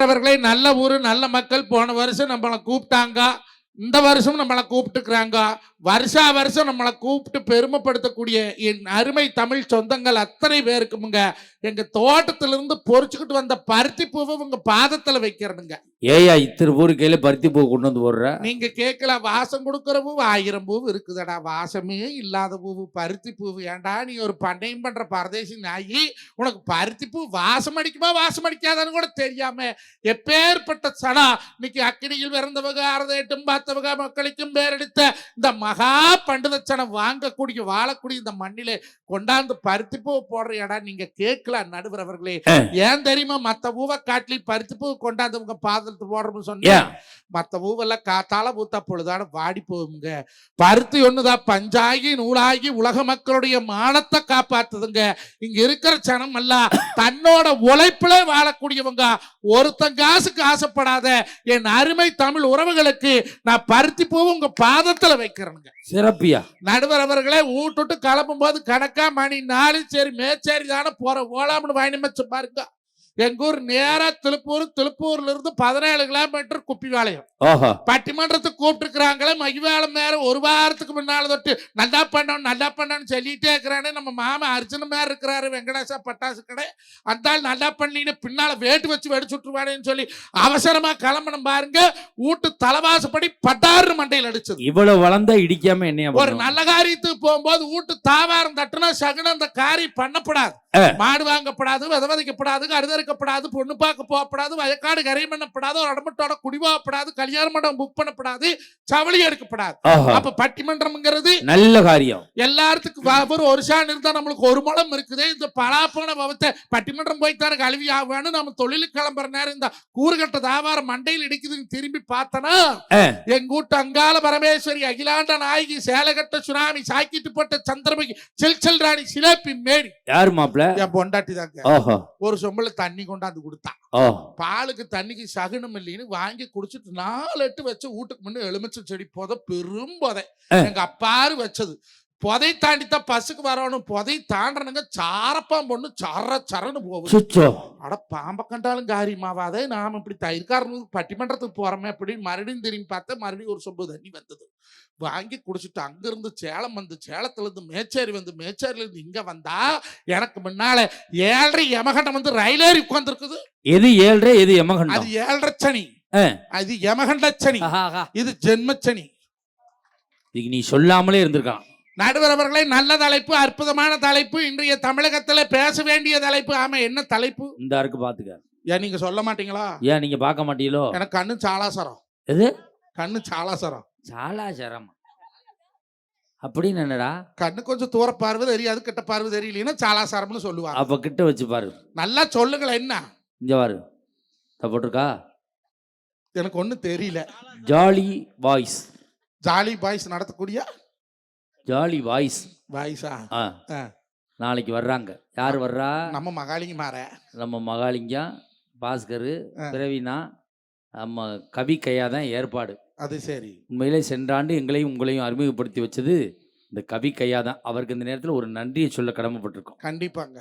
அவர்களே, நல்ல ஊரு நல்ல மக்கள் போன வருஷம் நம்மளை கூப்பிட்டாங்க, இந்த வருஷம் நம்மளை கூப்பிட்டுக்கிறாங்க. வருஷா வருஷம் நம்மளை கூப்பிட்டு பெருமைப்படுத்தக்கூடிய என் அருமை தமிழ் சொந்தங்கள் அத்தனை பேருக்குமுங்க எங்க தோட்டத்திலிருந்து பொறிச்சுக்கிட்டு வந்த பருத்தி பூவை உங்க பாதத்துல வைக்கிறனுங்க. ஏயா இத்தனை பூ கையில பருத்தி பூ கொண்டு வந்து போடுற? நீங்க கேட்கல, வாசம் கொடுக்குற பூ 1000 பூ இருக்குதடா, வாசமே இல்லாத பூ பருத்தி பூ. ஏண்டா நீ ஒரு பண்ணையும் பண்ற பரதேசி நாயி, உனக்கு பருத்தி பூ வாசம் அடிக்குமா வாசம் அடிக்காதான்னு கூட தெரியாம எப்பேற்பட்ட சனா இன்னைக்கு அக்கினியில் பிறந்தவங்க 68 பார்த்தவங்க மக்களுக்கும் பேரெடுத்த இந்த மகா பண்டிதச்சனம் வாங்கக்கூடிய வாழக்கூடிய இந்த மண்ணிலே கொண்டாந்து பருத்தி பூ போடுறியாடா. நீங்க கேட்கல நடுவர் அவர்களே, ஏன் தெரியுமா மத்த பூவை காட்டிலி பருத்தி பூ கொண்டாந்தவங்க பாதத்து போடுறோம்னு சொன்னா, மத்த பூவெல்லாம் காத்தால பூத்தா பொழுதான வாடி போகுங்க. பருத்தி ஒண்ணுதான் பஞ்சாகி நூலாகி உலக மக்களுடைய மானத்தை காப்பாத்துதுங்க. இங்க இருக்கிற சனம் எல்லாம் தன்னோட உழைப்புல வாழக்கூடியவங்க. ஒருத்தன் காசுக்கு ஆசைப்படாத என் அருமை தமிழ் உறவுகளுக்கு நான் பருத்தி பூவும் உங்க பாதத்துல வைக்கிறேனுங்க. சிறப்பியா நடுவர் அவர்களே, ஊட்டுட்டு கிளம்பும் போது கணக்கா மணி 4 சரி மேச்சேரி தானே போற ஓலாம்னு வாங்கி பாருங்க. எங்க ஊர் நேரா திருப்பூர்ல இருந்து 17 கிலோமீட்டர் குப்பிவாளையம். பட்டிமன்றத்துக்கு கூப்பிட்டு இருக்கிறாங்களே, மகிழ்வாளம் நேரம் ஒரு வாரத்துக்கு முன்னால தொட்டு நல்லா பண்ணோன்னு சொல்லிட்டே இருக்கிறானே நம்ம மாமா அர்ஜுன மேல இருக்கிறாரு வெங்கடேசா பட்டாசு கடை. அந்த நல்லா பண்ணீன்னு பின்னால வேட்டு வச்சு வெடிச்சுட்டுருவானேன்னு சொல்லி அவசரமா கிளம்பணும் பாருங்க. வீட்டு தலைவாசப்படி பட்டாறு மண்டையில் அடிச்சது. இவ்வளவு வளர்ந்தா இடிக்காம என்ன? ஒரு நல்ல காரியத்துக்கு போகும்போது வீட்டு தாவாரம் தட்டுனா சகுனம் அந்த காரியம் பண்ணப்படாது. மாடு வாங்கப்படாது, விதவதைக்கப்படாது, கருதறுக்கப்படாது, பொண்ணு பார்க்க போகப்படாது, வயக்காடு கரை பண்ணப்படாது, ஒரு இடமட்டோட குடிவாகப்படாது, கல்யாண மண்டபம் புக் பண்ணப்படாது, சவளி எடுக்கப்படாது. அப்ப பட்டிமன்றம்ங்கிறது நல்ல காரியம். எல்லாத்துக்கும் ஒரு சான் இருந்தா நம்மளுக்கு ஒரு முளம் இருக்குது. இந்த பலாப்போன பவத்தை பட்டிமன்றம் போய்த்தான கழுவி ஆகுவான்னு நம்ம தொழிலுக்கு கிளம்புற நேரம் இந்த கூறுகட்ட தாவாரம் மண்டையில் இடிக்குதுன்னு திரும்பி பார்த்தனா, எங்க வீட்டு அங்கால பரமேஸ்வரி அகிலாண்ட நாயகி சேலகட்ட சுனாமி சாக்கிட்டு போட்ட சந்திரமுகி செல்சல் ராணி சிலேப்பி மேரி யாரு மாப்பிள்ள? என் பொண்டாட்டி தாங்க. ஒரு சொம்பல தண்ணி கொண்டாந்து கொடுத்தா. பாலுக்கு தண்ணிக்கு சகுனம் இல்லைன்னு வாங்கி குடிச்சிட்டு 4 எட்டு வச்சு வீட்டுக்கு முன்ன எலுமிச்சை செடி போத பெரும் போதை எங்க அப்பாரு வச்சது. புதை தாண்டித்தான் பசுக்கு வரணும். புதை தாண்டனுங்க சாரப்பாம் பொண்ணு சரன்னு போகுது. அட பாம்ப கண்டாலும் காரியமாவாதே, நாம இப்படி தயிர்காரனுக்கு பட்டிமன்றத்துக்கு போறோமே அப்படின்னு மறுபடியும் திரும்பி பார்த்தா மறுபடியும் ஒரு சொம்பு தண்ணி வந்தது. வாங்கி குடிச்சிட்டு அங்கிருந்து சேலம் வந்து, சேலத்துல இருந்து மேச்சேரி வந்து, மேச்சேரியில இருந்து இங்க வந்தா எனக்கு முன்னால 7:30 யமகண்டம் வந்து ரயிலேறி உட்கார்ந்து இருக்குது. எது 7:30 எது யமகண்டம்? அது 7:30 சனி, அது யமகண்ட சனி, இது ஜென்மச்சனி. இதுக்கு நீ சொல்லாமலே இருந்திருக்கான். நடுவர் அவர்களே, நல்ல தலைப்பு, அற்புதமான தலைப்பு, இன்றைய தமிழகத்துல பேச வேண்டிய தலைப்பு. ஆமா, என்ன தலைப்பு? இந்த இருக்கு பாத்துக்க. ஏன் நீங்க சொல்ல மாட்டீங்களா? ஏன் நீங்க பார்க்க மாட்டீங்களோ? எனக்கு கண்ணு சாலாசரம். எது கண்ணு சாலாசரம்? சாலாசரம் அப்படின்னு என்னடா? கண்ணு கொஞ்சம் தூர பார்வை தெரியாது, கிட்ட பார்வை தெரியலன்னா சாலாசாரம்னு சொல்லுவாங்க. அப்ப கிட்ட வச்சு பாரு, நல்லா சொல்லுங்களேன். என்ன இங்க பாரு போட்டிருக்கா? எனக்கு ஒண்ணு தெரியல. ஜாலி வாய்ஸ், ஜாலி பாய்ஸ் நடத்தக்கூடிய ஜாலி வாய்ஸ் வாய்ஸா? நாளைக்கு வர்றாங்க. யார் வர்றா? நம்ம மகாலிங்க மாற, நம்ம மகாலிங்கம், பாஸ்கர், பிரவீனா, நம்ம கவி கையா தான் ஏற்பாடு. அது சரி. உண்மையிலே சென்றாண்டு எங்களையும் உங்களையும் அறிமுகப்படுத்தி வச்சது இந்த கவி கையா தான். அவருக்கு இந்த நேரத்தில் ஒரு நன்றியை சொல்ல கடமைப்பட்டிருக்கோம். கண்டிப்பாங்க.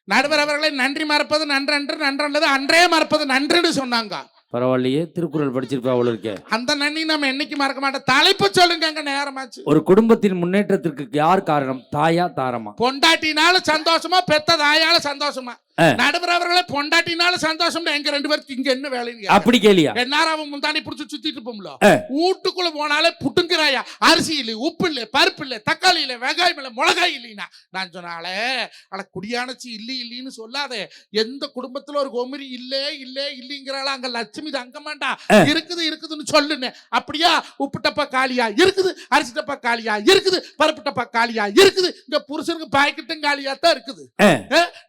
நடுவர் அவர்களை நன்றி மறப்பது நன்றன்று, நன்றல்லது அன்றே மறப்பது நன்றுன்னு சொன்னாங்க. பரவாயில்லையே, திருக்குறள் படிச்சிருப்பா அவ்வளவு இருக்க. அந்த நன்றி நம்ம என்னைக்கு மறக்க மாட்டோம். தலைப்பு சொல்லுங்க, நேரமாச்சு. ஒரு குடும்பத்தின் முன்னேற்றத்திற்கு யார் காரணம்? தாயா தாரமா? பொண்டாட்டினால சந்தோஷமா, பெத்த தாயால சந்தோஷமா? நடுவர் அவர்களே, பொண்டாட்டினால சந்தோஷம். எங்க 2 பேருக்கு இங்க என்ன வேலைங்க? அப்படி கேளியா? என்னாரும் அவன் முந்தானி பிடிச்சி சுத்திட்டு போம்ல. வீட்டுக்குள்ள போனாலே புட்டுங்கிறாயா, அரிசி இல்லை, உப்பு இல்லை, பருப்பு இல்லை, தக்காளி இல்லை, வெங்காயம் இல்லை, மிளகாய் இல்லைன்னா நான் சொன்னாலே ஆனா குடியானச்சு இல்லைன்னு சொல்லாதே. எந்த குடும்பத்துல ஒரு கோமரி இல்லைங்கிறாளா அங்க லட்சுமி தங்கமாண்டா. இருக்குதுன்னு சொல்லுன்னு. அப்படியா? உப்பு டப்பா காலியா இருக்குது, அரிசி டப்பா காலியா இருக்குது, பருப்பு டப்பா காலியா இருக்குது, இங்க புருஷனுக்கு பாக்கெட்டும் காலியா தான் இருக்குது.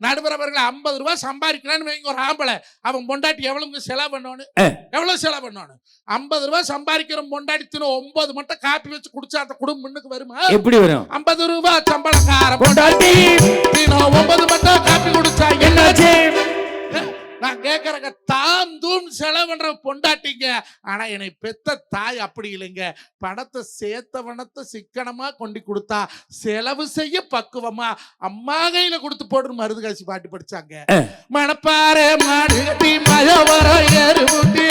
நடுவர் அவர்கள் 50 ரூபாய் சம்பாதிக்கிறான்னு ஒரு ஆம்பளை, அவன் பொண்டாட்டி எவ்வளவு செலவு பண்ணணும்? 50 ரூபாய் சம்பாதிக்கிற பொண்டாட்டி 9 மட்டும் காப்பி வச்சு குடிச்சா அந்த குடும்பம் முன்னுக்கு வருமா? எப்படி வரும்? 50 ரூபாய் சம்பளக்கார பொண்டாட்டி 9 மட்டும் காப்பி குடிச்சா என்னாச்சு? நான் கேட்கறேங்க, தாம் தூம் செலவுன்ற பொண்டாட்டிங்க. ஆனா என்னை பெத்த தாய் அப்படி இல்லைங்க. பணத்தை சேர்த்தவனத்தை சிக்கனமா கொண்டு கொடுத்தா செலவு செய்ய பக்குவமா அம்மா கையில கொடுத்து போடுற மருது காசி பாட்டு படிச்சாங்க. மணப்பாறை மாடு கட்டி மழை வர ஏறு ஊட்டி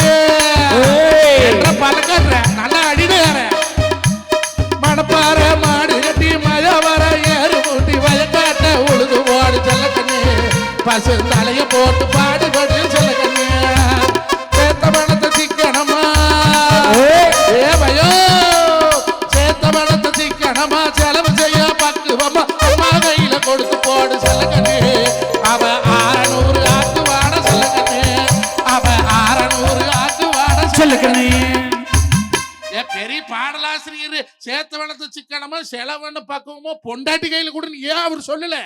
பழக்கற நல்லா அடிடுற. மணப்பாறை மாடு கட்டி மழை வர ஏறு ஊட்டி வயக்காட்ட உழுது ஓடு செல்லக்கண்ணு பசு தலைய போட்டு பாடுபடு செல்லக்கண்ணு சேர்த்த பணத்தை சிக்கனமா ஏவையோ சேர்த்த பணத்தை சிக்கனமா செலவு செய்ய பக்குவமா அம்மா கையில கொடுத்து போடு செல்லக்கண்ணு. அவ 600 ஆக்குவாட செல்லக்கண்ணு. அவ 600 ஆக்குவாட செல்லக்கண்ணு. பெரிய பாடலாசிரியர் சேர்த்த வளர்த்து சிக்கனமா செலவன்னு பக்குவமோ பொண்டாட்டி கையில கூட ஏன் அவர் சொல்லல?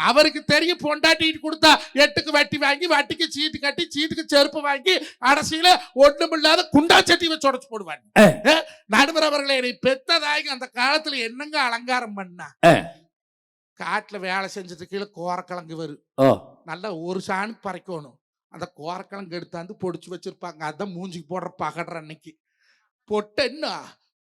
அவருக்கு தெரியும் பொண்டாட்டி கொடுத்தா 8க்கு வட்டி வாங்கி வட்டிக்கு சீட்டு கட்டி சீட்டுக்கு செருப்பு வாங்கி அரசியல ஒண்ணுமில்லாத குண்டா சட்டி வச்சு உடச்சு போடுவாங்க. நடுவர் அவர்களை என்னை பெத்ததாகி அந்த காலத்துல என்னங்க அலங்காரம் பண்ணா? காட்டுல வேலை செஞ்சது கீழே கோரக்கிழங்கு வரும். நல்லா ஒரு சாணுக்கு பறைக்கணும். அந்த கோரக்கிழங்கு எடுத்தாந்து பொடிச்சு வச்சிருப்பாங்க. அதான் மூஞ்சிக்கு போடுற பகடுற அன்னைக்கு பொட்டன்னா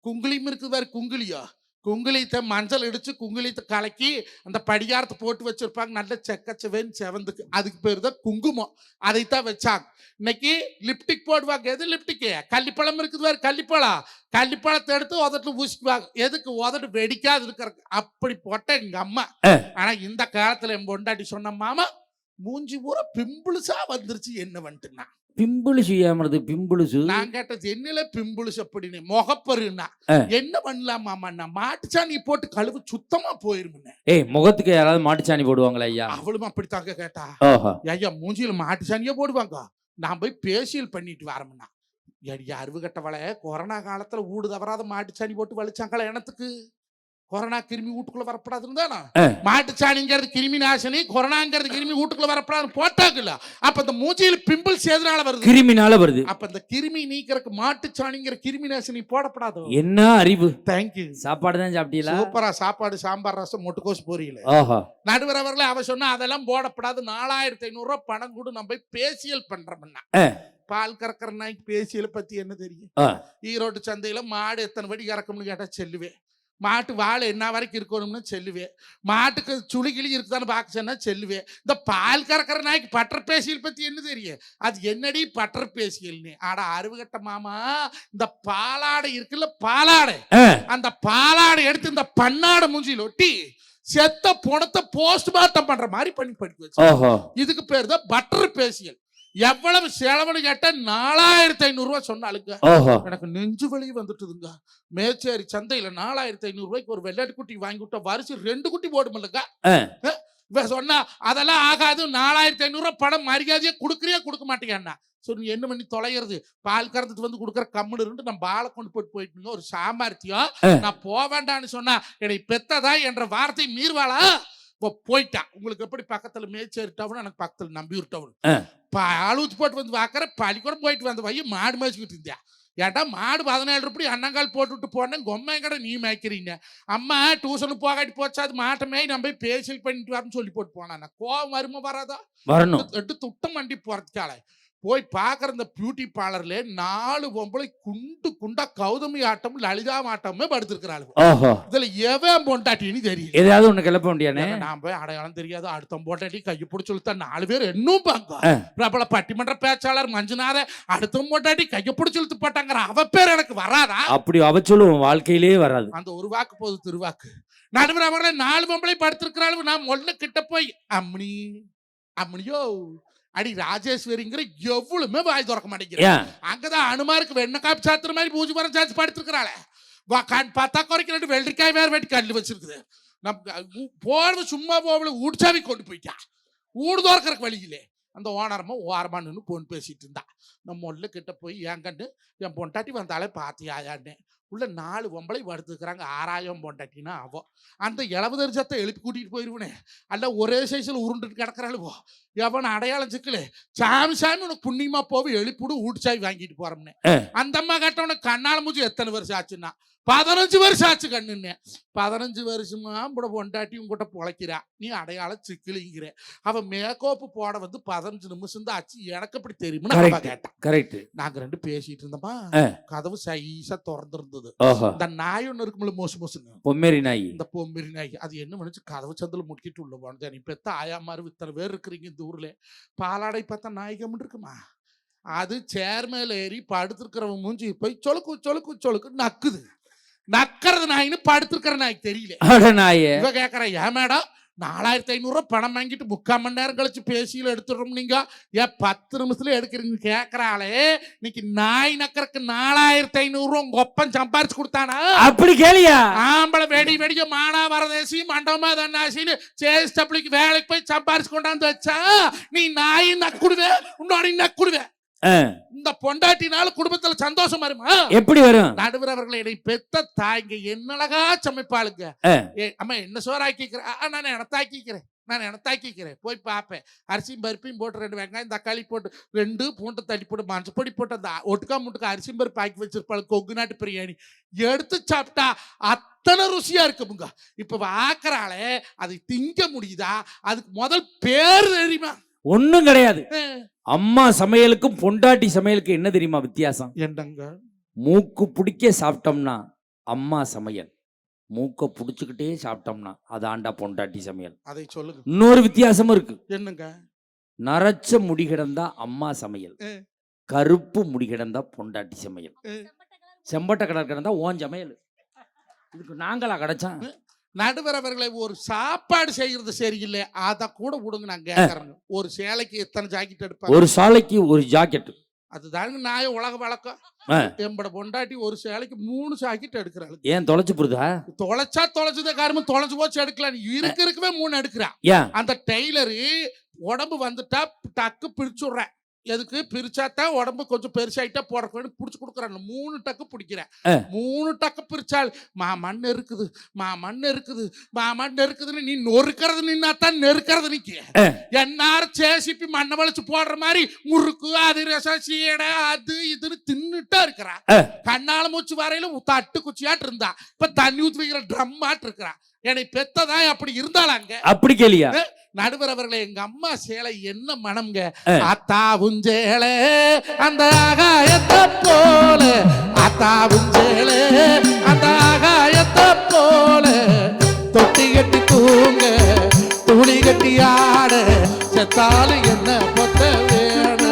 குங்குளியும் இருக்குது வேறு. குங்குளியா குங்குளியத்தை மஞ்சள் இடிச்சு குங்குளியத்தை கலக்கி அந்த படிகாரத்தை போட்டு வச்சிருப்பாங்க. நல்ல செக்கச்சவேன்னு செவந்துக்கு. அதுக்கு பேர் தான் குங்குமம். அதைத்தான் வச்சாங்க. இன்னைக்கு லிப்டிக் போடுவாங்க. எது லிப்டிக்கு? கள்ளிப்பழம் இருக்குது வேறு. கள்ளிப்பழத்தை எடுத்து உதட்டு ஊசிக்குவாங்க. எதுக்கு? உதட்டு வெடிக்காது இருக்கிற. அப்படி போட்ட எங்க அம்மா. ஆனா இந்த காலத்துல என் பொண்டாட்டி சொன்ன மாமா மூஞ்சி பூரா பிம்பிள்ஸா வந்துருச்சு. என்ன வந்துட்டுன்னா பிம்பிளுசு ஏமறது பிம்பிளுசு. நான் கேட்டது என்னல பிம்பிளுசு அப்படின்னு. முகப்பருன்னா என்ன பண்ணலாமா? மாட்டுச்சாணி போட்டு கழுவு சுத்தமா போயிருமுன்னு. முகத்துக்கு யாராவது மாட்டுச்சாணி போடுவாங்களா ஐயா? அவளும் அப்படித்தாங்க கேட்டா. ஐயா மூஞ்சியில மாட்டுச்சாணியே போடுவாங்க. நான் போய் பேசியல் பண்ணிட்டு வரமுன்னா அறிவு கட்டவளை கொரோனா காலத்துல ஊடு தவறாத மாட்டுச்சாணி போட்டு வலிச்சாங்களா? எனத்துக்கு கொரோனா கிருமி வீட்டுக்குள்ள வரப்படாதுன்னு தானே. மாட்டுச்சாணிங்கிறது கிருமி நாசினி, கொரோனாங்கிறது கிருமி வீட்டுக்குள்ள வரப்படாது போட்டாங்கல்ல. அப்ப இந்த மூஞ்சியில பிம்பிள்ஸ் எதனால வருது? கிருமினால வருது. அப்ப இந்த கிருமி நீக்கிறதுக்கு மாட்டுச்சாணிங்கிற கிருமி நாசினி போடப்படாது. என்ன அறிவு! தேங்க்யூ. சாப்பாடு தான் சாப்பிட்டீங்களா? சூப்பரா சாப்பாடு, சாம்பார், ரசம், முட்டைக்கோஸ் பொரியல. நடுவர் அவர்களே அவ சொன்னா அதெல்லாம் போடப்படாது. 4500 ரூபாய் பணம் கூட நம்ம போய் பேசியல் பண்றோம்னா. பால் கறக்கிற நாய்க்கு பேசியல பத்தி என்ன தெரியும்? ஈரோடு சந்தையில மாடு எத்தனை வடி கறக்கும்னு கேட்டா செல்லுவேன். மாட்டு வாழை என்ன வரைக்கும் இருக்கணும்னு செல்லுவேன். மாட்டுக்கு சுளிகிளி இருக்குதான்னு பார்க்க சொன்னா செல்லுவேன். இந்த பால் கறக்கிற நாய்க்கு பட்டர் பேசியல் பத்தி என்ன தெரியும்? அது என்னடி பட்டர் பேசியல்னு. ஆடா அறுவகட்ட மாமா, இந்த பாலாடை இருக்குல்ல பாலாடை, அந்த பாலாடை எடுத்து இந்த பன்னாடை மூஞ்சியில் ஒட்டி செத்த பணத்தை போஸ்ட்மார்ட்டம் பண்ற மாதிரி பண்ணி படிக்க வச்சு. இதுக்கு பேர் தான் பட்டர் பேசியல். எவ்வளவு செலவுன்னு கேட்ட 4500 ரூபாய் சொன்னாலுங்க எனக்கு நெஞ்சு வலி வந்துட்டுதுங்க. மேச்சேரி சந்தையில 4500 ரூபாய்க்கு ஒரு வெள்ளாட்டு குட்டி வாங்கி விட்டா வரிசை 2 குட்டி போடுமில்லங்க. சொன்னா அதெல்லாம் ஆகாது. 4500 ரூபாய் பணம் மரியாதையா கொடுக்குறியா கொடுக்க மாட்டேங்கண்ணா. சரி நீ என்ன பண்ணி தொலைகிறது? பால் கறந்துட்டு வந்து கொடுக்குற கம்முன்னு இருந்து நம்ம பாலை கொண்டு போயிட்டு ஒரு சாமர்த்தியம். நான் போவேண்டான்னு சொன்னா என்னை பெத்ததா என்ற வார்த்தை மீறுவாளா? போயிட்டா. உங்களுக்கு எப்படி பக்கத்துல மேச்சேரி டவுன், எனக்கு பக்கத்துல நம்பியூர் டவுன். அழுத்து போட்டு வந்து வாக்குற பள்ளிக்கூடம் போயிட்டு வந்த வைய மாடு மேய்ச்சிக்கிட்டு இருந்தியா. ஏன்டா மாடு 17 ரூபாய் அண்ணங்கால் போட்டுவிட்டு போனேன். கொம்மை கடை நீ மேய்க்கிறீங்க. அம்மா டியூஷனுக்கு போகாட்டி போச்சா அது மாட்டமே நம்ம பேசியல் பண்ணிட்டு வரன்னு சொல்லி போட்டு போனா கோவம் வருமா வராதா? வரணும். எட்டு துட்டம் வண்டி போறதுக்கால போய் பாக்குற இந்த பியூட்டி பார்லர்ல 4 பொம்பளை குண்டு குண்டா கௌதமி ஆட்டம் லலிதா ஆட்டமே படுத்திருக்கிறாள். இதுல எவன் பொண்டாட்டின்னு தெரியும். ஏதாவது ஒண்ணு கிளப்ப முடியாது. நான் போய் அடையாளம் தெரியாது. அடுத்த பொண்டாட்டி கையை பிடிச்சி சொல்லித்தான் 4 பேர் இன்னும் பாங்க. பிரபல பட்டிமன்ற பேச்சாளர் மஞ்சுநாத அடுத்த பொண்டாட்டி கையை பிடிச்சி இழுத்து போட்டாங்க. அவ பேர் எனக்கு வராதா? அப்படி அவ சொல்லுவோம் வாழ்க்கையிலேயே வராது. அந்த ஒரு வாக்கு போது திருவாக்கு. நடுவர் அவர்களை 4 பொம்பளை படுத்திருக்கிறாள். நான் முதல்ல கிட்ட போய் அம்னியோ அடி ராஜேஸ்வரிங்கிற எவ்வளவுமே வாய் திறக்க மாட்டேங்கிறேன். அங்கதான் அனுமாருக்கு வெண்ண காப்பி சாத்துற மாதிரி பூஜை மரம் சாச்சு படுத்திருக்கிறாள். பார்த்தா குறைக்க 2 வெள்ளரிக்காய் வேற வெட்டி கல்லு வச்சிருக்குது. போன சும்மா போவல ஊடிச்சாவி கொண்டு போயிட்டா. ஊடு திறக்கிறக்கு வழியிலே அந்த ஓனரமா ஓரமானு போன் பேசிட்டு இருந்தா. நம்ம முதல்ல கிட்ட போய் ஏன் கண்டு என் பொண்டாட்டி வந்தாலே பாத்தியாயான்னு உள்ள 4 பொம்பளை படுத்துக்கிறாங்க. 6000 பொண்டாட்டினா அவ அந்த இளவதரிசத்தை எழுப்பி கூட்டிட்டு போயிருவனே. அல்ல ஒரே சைஸ்ல உருண்டுட்டு கிடக்குறாளுவோ. எவன் அடையாளம் சிக்கல சாமி சாமி உனக்கு புண்ணியமா போய் எழுப்பிடு ஊட்டுச்சாவி வாங்கிட்டு போறோம்னு. அந்த அம்மா கேட்டவனுக்கு கண்ணால மூஞ்சி எத்தனை வருஷம் ஆச்சுன்னா 15 வருஷம் ஆச்சு கண்ணுன்னு. 15 வருஷமா கூட பொண்டாட்டியும் கூட பொழைக்கிறா, நீ அடையாளம் சிக்கலிங்கிற. அவன் மேக்கோப்பு போட வந்து 15 நிமிஷம் தான் ஆச்சு. எனக்கு அப்படி தெரியுமா கேட்டான். கரெக்ட். நாங்க 2 பேசிட்டு இருந்தோமா, கதவு சைஸா திறந்துருந்தது. இந்த நாய் ஒண்ணு இருக்கும்ல மோசு மோசுன்னு, பொம்மேரி நாய். இந்த பொம்மேரி நாய் அது என்ன பண்ணுச்சு, கதவு சந்தில முட்டிட்டு உள்ள போனது. நீ பெத்த ஆயா மாதிரி இத்தனை பேர் இருக்கிறீங்க இந்த ஊர்ல, பாலாடை பார்த்தா நாய் கம்முன்னு இருக்குமா? அது சேர் மேல ஏறி படுத்திருக்கிறவன் மூஞ்சி போய் சொலுக்கு சொலுக்கு சொலுக்கு நக்குது. நக்கிறது நாயின்னு படுத்திருக்கிற நாய்க்கு தெரியல. இவ கேக்குற, ஏன் மேடம் 4500 பணம் வாங்கிட்டு 3/4 மணி நேரம் கழிச்சு பேசியில எடுத்துடுறோம், நீங்க ஏன் 10 நிமிஷத்துல எடுக்கிறீங்க கேக்குறாளே. இன்னைக்கு நாய் நக்கறக்கு 4500 உங்க ஒப்பம் சம்பாரிச்சு கொடுத்தானா? அப்படி கேளியா? ஆம்பளை வெடி வெடிக்க மானா வரதேசி மண்டபமா தன்னாசின்னு சேஸ்டபிளிக்கு வேலைக்கு போய் சம்பாரிச்சு கொண்டாந்து வச்சா நீ நாய் நக்குடுவே, உன்னோட நக்குடுவே. இந்த பொண்டாட்டினால குடும்பத்துல சந்தோஷம் வருமா? எப்படி வரும்? நடுவர் அவர்களை என்னை பெத்த தாய்ங்க என்னழகா சமைப்பாளுங்க. அம்மா என்ன சோறாக்கிக்கிறேன், நான் எனத்தாக்கிக்கிறேன் போய் பார்ப்பேன். அரிசியும் பருப்பையும் போட்டு 2 வெங்காயம் தக்காளி போட்டு 2 பூண்டை தள்ளி போட்டு மஞ்சப்பொடி போட்டு அந்த ஒட்டுக்கா முட்டுக்கா அரிசியும் பருப்பு ஆக்கி வச்சிருப்பாள். கொங்கு நாட்டு பிரியாணி எடுத்து சாப்பிட்டா அத்தனை ருசியா இருக்குமுங்க. இப்ப ஆக்குறாளே அதை திங்க முடியுதா? அதுக்கு முதல் பேர் தெரியுமா? ஒண்ணும் கிடையாது. அம்மா சமையலுக்கும் பொண்டாட்டி சமையலுக்கு என்ன தெரியுமா வித்தியாசம்? என்னங்க? மூக்கு பிடிக்க சாப்பிட்டோம்னா அம்மா சமையல், மூக்க புடிச்சுக்கிட்டே சாப்பிட்டோம்னா அது ஆண்டா பொண்டாட்டி சமையல். அதை சொல்லுங்க. இன்னொரு வித்தியாசமும் இருக்கு. என்னங்க? நரைச்ச முடி கிடந்தா அம்மா சமையல், கருப்பு முடி கிடந்தா பொண்டாட்டி சமையல், செம்பட்ட கடல் கிடந்தா ஓன் சமையல். இதுக்கு நாங்களா கிடைச்சோம்? நடுவர் அவர்களை ஒரு சாப்பாடு செய்யறது சரியில்லை, அத கூட விடுங்க. நான் கேட்கறேன், ஒரு சேலைக்கு எத்தனை ஜாக்கெட் எடுப்பாங்க? ஒரு சாலைக்கு ஒரு ஜாக்கெட். அதுதாங்க நாய உலக வழக்கம். எம்பட பொண்டாட்டி ஒரு சேலைக்கு 3 ஜாக்கெட் எடுக்கிறாள். ஏன் தொலைச்சு போடுதா? தொலைச்சா தொலைச்சுதான் காரணம், தொலைச்சு போச்சு எடுக்கலாம். இருக்கவே 3 எடுக்கிறா. அந்த டெய்லரு உடம்பு வந்துட்டா டக்கு பிரிச்சுடுறேன். எதுக்கு பிரிச்சாத்தான் உடம்பு கொஞ்சம் பெருசாயிட்டா போடுற பிடிச்சு கொடுக்குறாங்க. 3 டக்கு பிடிக்கிறேன். 3 டக்கு பிரிச்சால் மண் இருக்குது, மண் இருக்குதுன்னு நீ நொறுக்கிறது நின்னாத்தான் நெருக்கிறது. நிக்க எல்லாரும் சேசிப்பி மண்ணை வளைச்சு போடுற மாதிரி முறுக்கு அதிரசம் சீடை அது இதுன்னு தின்னுட்டா இருக்கிறா. கண்ணால மூச்சு வரையில தட்டு குச்சியாட்டு இருந்தா, இப்ப தண்ணி ஊத்தி வைக்கிற ட்ரம் ஆட்டு இருக்கிறா. என்னை பெத்ததான் அப்படி இருந்தாளாங்க. அப்படி கேளியா? நடுவர் அவர்களே, எங்க அம்மா சேலை என்ன மனம்ங்க. அத்தாவுஞ்சேலே அந்த ஆகாயத்தை போல, அத்தாவுஞ்சேலே அந்த ஆகாயத்தை போல, தொட்டி கட்டி தூங்க துணி கட்டி ஆட, செத்தாலு என்ன பொத்த வேட.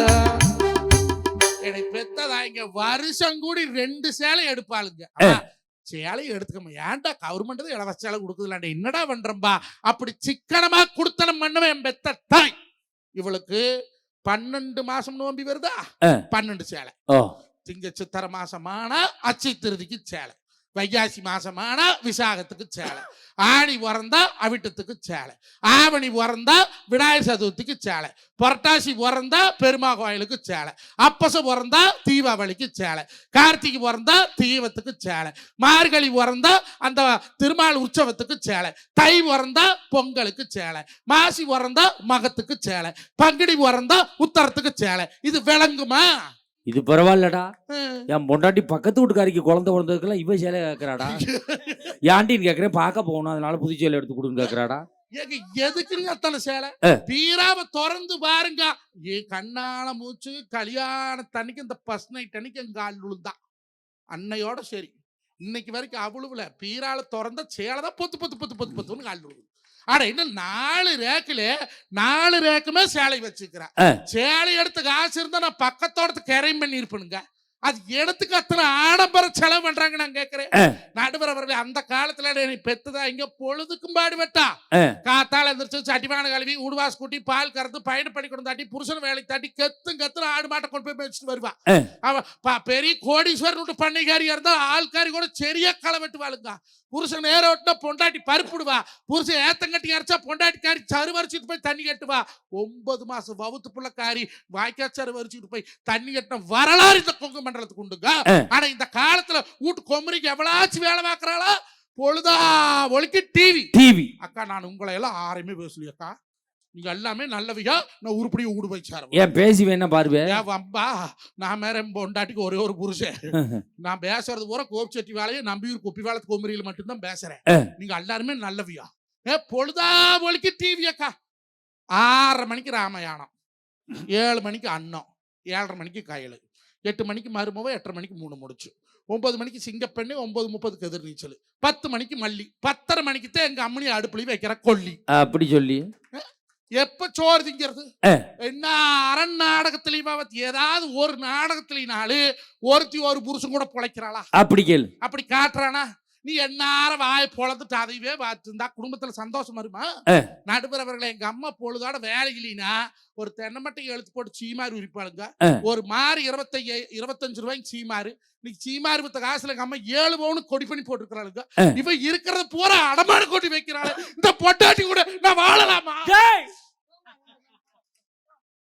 என்னை பெத்ததா இங்க வருஷம் கூடி 2 சேலை எடுப்பாளுங்க. சேலை எடுத்துக்கமா, ஏன்டா கவர்மெண்ட் இலவச சேலை கொடுக்குதுலாண்ட என்னடா பண்றம்பா? அப்படி சிக்கனமா கொடுத்தனம் பண்ணுவேன் என் பெத்த தாய். இவளுக்கு 12 மாசம் நோம்பி வருதா, 12 சேலை. திங்க சித்திரை மாசமானா அச்சை திருதிக்கு சேலை, வைகாசி மாசமானா விசாகத்துக்கு சேலை, ஆணி உறந்தா அவிட்டத்துக்கு சேலை, ஆவணி உறந்தா விநாயகர் சதுர்த்திக்கு சேலை, புரட்டாசி உறந்தா பெருமா கோயிலுக்கு சேலை, அப்பச உறந்தா தீபாவளிக்கு சேலை, கார்த்திகை உறந்தா தீபத்துக்கு சேலை, மார்கழி உறந்தா அந்த திருமால் உற்சவத்துக்கு சேலை, தை உறந்தா பொங்கலுக்கு சேலை, மாசி உறந்தா மகத்துக்கு சேலை, பங்குனி உறந்தா உத்தரத்துக்கு சேலை. இது விளங்குமா? இது பரவாயில்லடா. என் பொண்டாட்டி பக்கத்து வீட்டுக்காரிக்கு குழந்தை பிறந்ததுக்கெல்லாம் இவ சேலை கேட்கறாடா. ஏன்டின்னு கேட்கறேன், பார்க்க போகணும் அதனால புது சேலை எடுத்து கொடுன்னு கேட்கறாடா. எதுக்குங்க அத்தனை சேலை? பீராவை திறந்து பாருங்க. கண்ணால மூச்சு கல்யாணத்தன்னைக்கு இந்த ஃபர்ஸ்ட் நைட் அன்னைக்கு எங்க ஆள் விழுந்தான் அன்னையோட சரி. இன்னைக்கு வரைக்கும் அவ்வளவுல பீரால திறந்த சேலை தான் பொத்து பொத்து பொத்து பொத்து பொத்துன்னு ஆள் விழுது. ஆனா இன்னும் 4 ரேக்குமே சேலை வச்சுக்கிறேன். சேலை எடுத்து காசு இருந்தா நான் பக்கத்தோட கரையும் பண்ணி இருப்பேனுங்க. அது எடுத்துக்கு அத்தனை ஆடம்பர செலவு பண்றாங்க. நான் கேட்கிறேன் நடுவர் அவர்கள், அந்த காலத்துல நீ பெத்ததா இங்க பொழுதுக்கும் பாடுபட்டா. காத்தால எந்திரிச்சு சட்டிமான கழுவி உடுவாஸ் கூட்டி பால் கறந்து பயணம் பண்ணி கொண்டு தாட்டி புருஷன் வேலைக்கு தாட்டி கத்து ஆடு மாட்டை கொண்டு போய் வச்சுட்டு வருவா. அவ பெரிய கோடீஸ்வரன் பண்ணிக்காரியா இருந்தா ஆள்காரி கூட சரியா களை வெட்டுவாளுங்க. புருஷன் நேர விட்டா பொண்டாட்டி பருப்புடுவா, புருஷன் ஏத்தங்கட்டி அரைச்சா பொண்டாட்டி காரி சரு வரிச்சிட்டு போய் தண்ணி கட்டுவா. 9 மாசம் வவுத்து புள்ளக்காரி வாய்க்கா சரு வரிச்சிட்டு போய் தண்ணி கட்டின வரலாறு இந்த கொங்கு மண்டலத்துக்கு உண்டுங்க. ஆனா இந்த காலத்துல வீட்டு கொமரிக்கு எவ்வளாச்சும் வேலை பார்க்கறாளா? பொழுதா ஒழிக்கு டிவி. அக்கா நான் உங்களை எல்லாம் யாரையுமே பேசலையக்கா, நீங்க எல்லாமே நல்லவியா. நான் உருப்படி ஊடு போய் சேர ஏன் பேசி வேணா பாருவே வம்பா. நான் மேல பொண்டாட்டிக்கு ஒரே ஒரு புருஷன். நான் பேசுறது பூரா கோப் செட்டி வேலையை நம்பியூர் குப்பி வேலை கொமரியில் மட்டும்தான் பேசுறேன். நீங்க எல்லாருமே நல்லவியா. பொழுதா ஒழிக்கு டிவி அக்கா. 6:30 மணிக்கு ராமாயணம், 7 மணிக்கு அன்னம், 7:30 மணிக்கு கயலு, 8 மணிக்கு மருமவ, 8:30 மணிக்கு 3 முடிச்சு, 9 மணிக்கு சிங்கப்பெண்ணு, 9:30 எதிர் நீச்சல், 10 மணிக்கு மல்லி, 10:30 மணிக்கு தான் எங்க அம்மனி அடுப்புலயும் வைக்கிற கொல்லி. அப்படி சொல்லி எப்ப சோறு திங்கிறது? என்ன அரண் நாடகத்திலயுமா ஏதாவது ஒரு நாடகத்தினாலு ஒருத்தி ஒரு புருஷன் கூட பொழைக்கிறாளா? அப்படி கேளு. அப்படி காட்டுறானா? நீ என்னார வாய பொழந்துட்டு அதையவே பார்த்துருந்தா குடும்பத்துல சந்தோஷம் வருமா? நடுவரவர்களை எங்க அம்மா பொழுதோட வேலையிலனா ஒரு தென்னமட்டை எழுத்து போட்டு சீமாறு உரிப்பாளுங்க. ஒரு மாறு 25 ரூபாய்க்கு சீமாறு. இன்னைக்கு சீமாறு வித்த காசுல எங்க அம்மா 7 பவுன் கொடி பண்ணி போட்டுருக்காளுங்க. இவ இருக்கிறத பூரா அடமான கொட்டி வைக்கிறாள். இந்த பொட்டாட்டி கூட நான் வாழலாமா?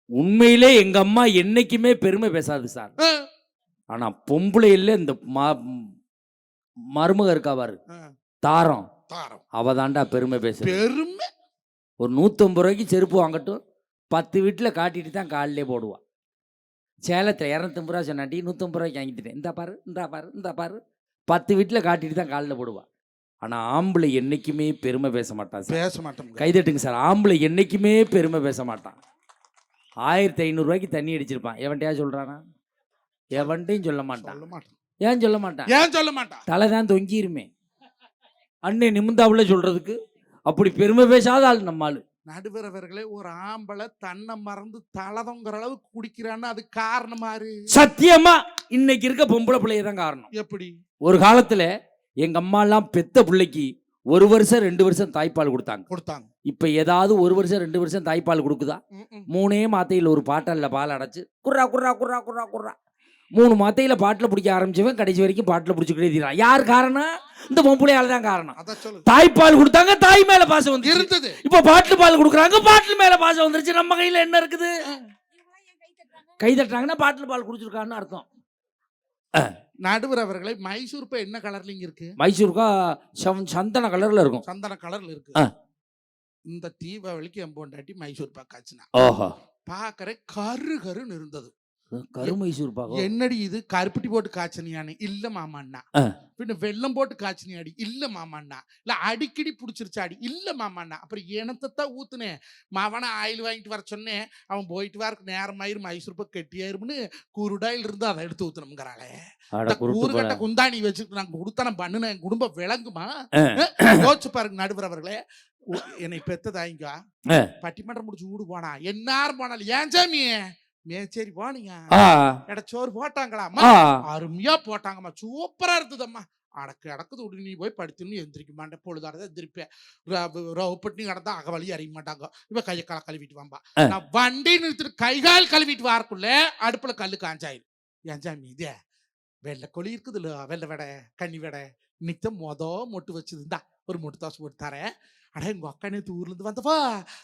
உண்மையிலே எங்க அம்மா என்னைக்குமே பெருமை பேசாது சார். ஆனா பொம்பளையில இந்த மருமக இருக்காவாரு தாரம், அவதாண்டா பெருமை பேச. பெருமை ஒரு 150 ரூபாய்க்கு செருப்பு வாங்கட்டும் 10 வீட்டுல காட்டிட்டு தான் காலிலே போடுவா. சேலத்துல 250 ரூபா சொன்னாட்டி 150 ரூபாய்க்கு வாங்கிட்டேன், இந்த பாரு 10 வீட்டுல காட்டிட்டு தான் காலில் போடுவா. ஆனா ஆம்பளை என்னைக்குமே பெருமை பேச மாட்டான். பேச மாட்டோம். கைதட்டுங்க சார். ஆம்பளை என்னைக்குமே பெருமை பேச மாட்டான். 1500 ரூபாய்க்கு தண்ணி அடிச்சிருப்பான். எவன்ட்டையா சொல்றானா? எவன்ட்டையும் சொல்ல மாட்டான். ஏன் சொல்ல மாட்டான்? தலை தான் தொங்கிருமே. அண்ணே நிமிந்தாவுல சொல்றதுக்கு அப்படி பெருமை பேசாத ஆள் நம்ம ஆளு. நடுவரவர்களே, ஒரு ஆம்பளை தன்னை மறந்து தலதங்கிற அளவுக்கு குடிக்கிறான்னு அது காரணமாரு? சத்தியமா இன்னைக்கு இருக்க பொம்பளை பிள்ளைய தான் காரணம். எப்படி? ஒரு காலத்துல எங்க அம்மா எல்லாம் பெத்த பிள்ளைக்கு 1 வருஷம் 2 வருஷம் தாய்ப்பால் கொடுத்தாங்க. இப்ப ஏதாவது 1 வருஷம் 2 வருஷம் தாய்ப்பால் கொடுக்குதா? 3 மாத்தையில ஒரு பாட்டல்ல பால் அடைச்சு குர்ரா குர்ரா குர்ரா குர்ரா குர்ரா 3 மாத்தையில பாட்டில் பிடிக்க ஆரம்பிச்சவன் கடைசி வரைக்கும் பாட்டில் பிடிச்சிக்கிட்டே தீரான். யார் காரணம்? இந்த பொம்பளையால தான் காரணம். தாய்ப்பால் கொடுத்தாங்க, தாய் மேல பாசம் வந்து இருந்தது. இப்ப பாட்டில் பால் கொடுக்குறாங்க, பாட்டில் மேல பாசம் வந்துருச்சு. நம்ம கையில என்ன இருக்குது? கை தட்டுறாங்கன்னா பாட்டில் பால் குடிச்சிருக்கான்னு அர்த்தம். நடுவர் அவர்களை, மைசூர் பா என்ன கலர்ல இருக்கு? மைசூர்கா சந்தன கலர்ல இருக்கும். சந்தன கலர்ல இருக்கு. இந்த தீபாவளிக்கு என் பொண்டாட்டி மைசூர் பாக்கு காய்ச்சினா. ஓஹோ. பாக்கற கரு கருன்னு இருந்தது. கரு மைசூர் பாக்கு. என்னடி இது கருப்பட்டி போட்டு காய்ச்சனியானே? இல்ல மாமாண்ணா. பின்ன வெள்ளம் போட்டு காய்ச்சனியாடி? இல்ல மாமாண்ணா. இல்ல அடிக்கடி புடிச்சிருச்சாடி? இல்ல மாமாண்ணா. அப்புறம் எனத்தான் ஊத்துனேன். மாவன ஆயில் வாங்கிட்டு வர சொன்னேன். அவன் போயிட்டு வரக்கு நேரமாயிரு மைசூர் பாக்கு கெட்டியாயிரும்னு குருடாயில் இருந்து அதை எடுத்து ஊத்தணுங்கிறாளே. கூறுகட்ட குந்தாணி வச்சுட்டு நாங்க குடுத்தனம் பண்ணுன என் குடும்பம் விளங்குமா? யோசிச்சு பாருங்க நடுவர் அவர்களே. என்னை பெத்ததாய்ங்க பட்டிமன்றம் முடிச்சு ஊடு போனா என்னாரும் போனாலும் ஏன் சாமி மேச்சேரி போனீங்க சோறு போட்டாங்களாம்மா? அருமையா போட்டாங்கம்மா, சூப்பரா இருந்ததம்மா. அடக்குது விடு, நீ போய் படுத்துன்னு எந்திரிக்க மாட்டேன். பொழுதாரதான் எந்திரிப்பேன். ரவுப்பட்டி நடந்தா அகவழி அறிய மாட்டாங்க. இப்ப கையை கால கழுவிட்டு வாம்பா. நான் வண்டி நிறுத்திட்டு கைகால் கழுவிட்டு வாரக்குள்ள அடுப்புல கல்லு காஞ்சாயிரு. ஏன் சாமி இதே வெள்ளை கொழி இருக்குது இல்ல, வெள்ளை வடை கன்னி வடை இன்னைக்கு மொட்டு வச்சது. இந்தா ஒரு முட்டை தோசை போட்டு தரேன். அடா எங்க அக்கா நேற்று ஊர்ல இருந்து வந்தப்பா